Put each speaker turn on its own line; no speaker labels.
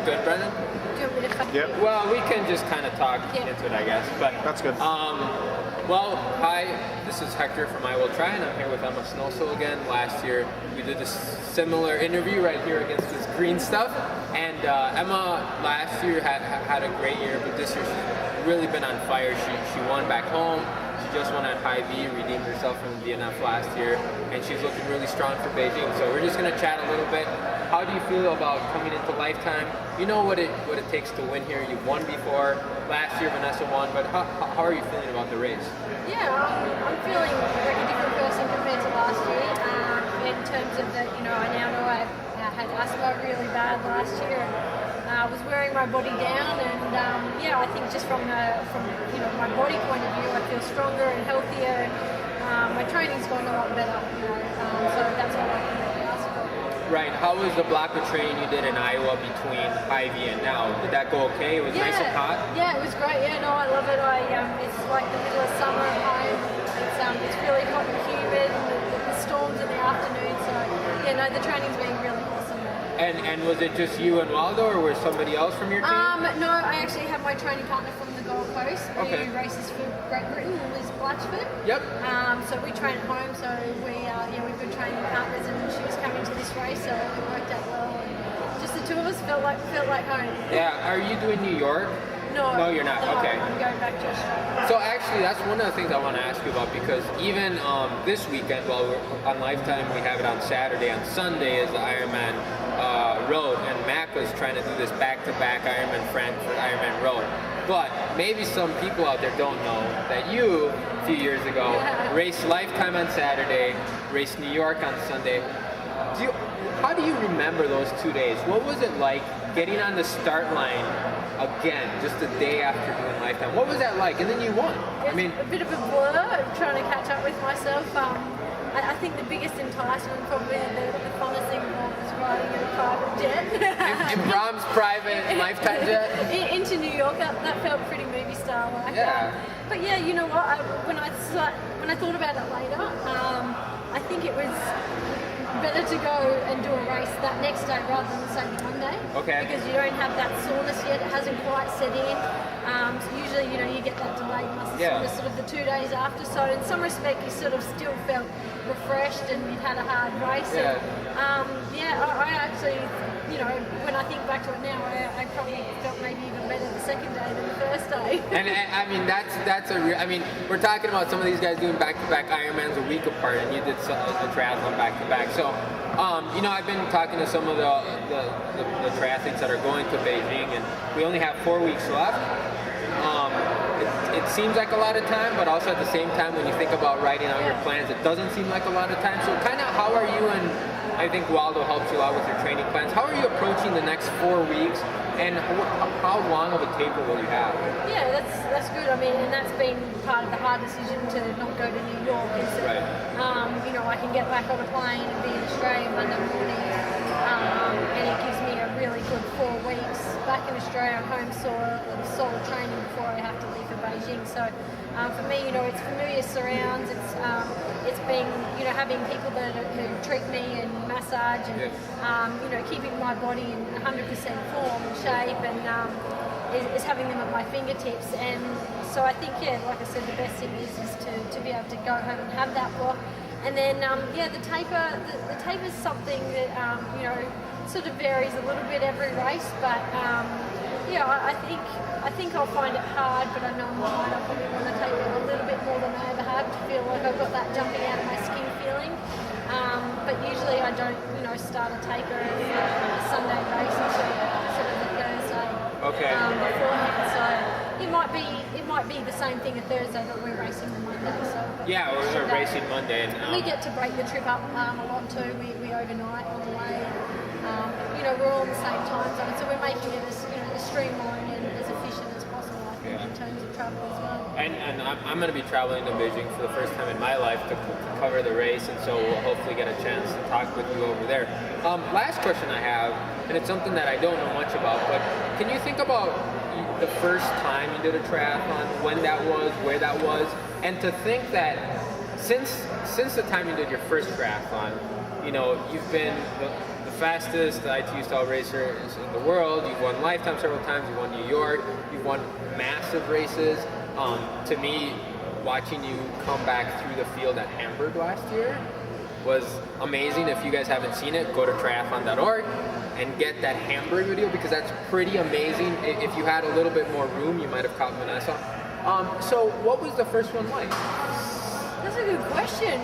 good, Brendan?
Do you want me to fuck
Yep.
Well, we can just kind of talk into it, I guess. But
That's good.
well, hi, this is Hector from I Will Try, and I'm here with Emma Snowsill again. Last year, we did a similar interview right here against this green stuff, and Emma last year had a great year, but this year she's really been on fire. She won back home. She just won at Hy-Vee, redeemed herself from the DNF last year, and she's looking really strong for Beijing. So we're just going to chat a little bit. How do you feel about coming into Lifetime? You know what it takes to win here. You've won before. Last year Vanessa won, but how are you feeling about the race?
Yeah, I'm feeling like a different person compared to last year. In terms of that, I now know I had asthma really bad last year. I was wearing my body down, and I think just from my body point of view, I feel stronger and healthier. And, my training's gone a lot better, so that's what I can really ask for.
Right. How was the block of training you did in Iowa between Hy-Vee and now? Did that go okay? It was nice and hot?
Yeah, it was great. Yeah, no, I love it. It's like the middle of summer at home. It's really hot and humid, and the storms in the afternoon. So, the training's been really awesome.
And was it just you and Waldo, or was somebody else from your team?
No, I actually have my training partner from the Gold Coast who races for Great Britain, Liz Blatchford.
Yep.
So we train at home, so we're good training partners, and she was coming to this race, so it worked out well. And just the two of us felt like home.
Yeah. Are you doing New York?
No,
you're not.
No,
okay.
I'm going back to Australia.
So actually, that's one of the things I want to ask you about, because even this weekend, while we're on Lifetime, we have it on Saturday. On Sunday is the Ironman Road, and Mac was trying to do this back-to-back Ironman Frankfurt, Ironman Road. But maybe some people out there don't know that you, a few years ago, raced Lifetime on Saturday, raced New York on Sunday. How do you remember those 2 days? What was it like getting on the start line again, just the day after doing Lifetime? What was that like? And then you won.
It's a bit of a blur, trying to catch up with myself. I think the biggest enticement, probably the funnest thing was riding in a private jet.
In Brahms' private Lifetime jet?
Into New York, that felt pretty movie star like.
Yeah.
But yeah, you know what? When I thought about it later, I think it was better to go and do a race that next day rather than say the Monday.
Okay.
Because you don't have that soreness yet; it hasn't quite set in. So usually, you get that delayed muscle soreness sort of the 2 days after. So in some respect, you sort of still felt refreshed and you'd had a hard race.
Yeah.
And, I actually, when I think back to it now, I probably felt maybe even better the second day than the first day.
And I mean, that's a real. I mean, we're talking about some of these guys doing back-to-back Ironmans a week apart, and you did a triathlon back-to-back. So, I've been talking to some of the triathletes that are going to Beijing, and we only have 4 weeks left. It seems like a lot of time, but also at the same time, when you think about writing out your plans, it doesn't seem like a lot of time. So kind of how are you, and I think Waldo helps you out with your training plans, how are you approaching the next 4 weeks, and how long of a taper will you have?
Yeah, that's good. I mean, and that's been part of the hard decision to not go to New York, is that, I can get back on a plane and be in Australia Monday morning, and it gives me a really good 4 weeks back in Australia on home soil of solid training before I have to leave for Beijing. So for me, it's familiar surrounds. It's being, having people who treat me and massage and keeping my body in 100% form and shape, and is having them at my fingertips. And so I think, like I said, the best thing is to be able to go home and have that block. And then, the taper is something that, sort of varies a little bit every race, but I think I'll find it hard, but I know in my mind I probably want to taper a little bit more than I ever have to feel like I've got that jumping out of my skin feeling. But usually I don't, start a taper as a Sunday race until sort of the Thursday beforehand. So it might be the same thing a Thursday, but we're racing on Monday. So
we're racing Monday, and
we get to break the trip up a lot too. We overnight on the way. We're all in the same time zone, so we're making it as streamlined and as efficient as possible, I think, in terms of travel as well.
And I'm going to be traveling to Beijing for the first time in my life to cover the race, and so we'll hopefully get a chance to talk with you over there. Last question I have, and it's something that I don't know much about, but can you think about the first time you did a triathlon, when that was, where that was, and to think that since the time you did your first triathlon, you've been the fastest ITU style racers in the world. You've won Life Time several times. You've won New York. You've won massive races. To me, watching you come back through the field at Hamburg last year was amazing. If you guys haven't seen it, go to triathlon.org and get that Hamburg video, because that's pretty amazing. If you had a little bit more room, you might have caught Vanessa. So what was the first one like?
That's a good question.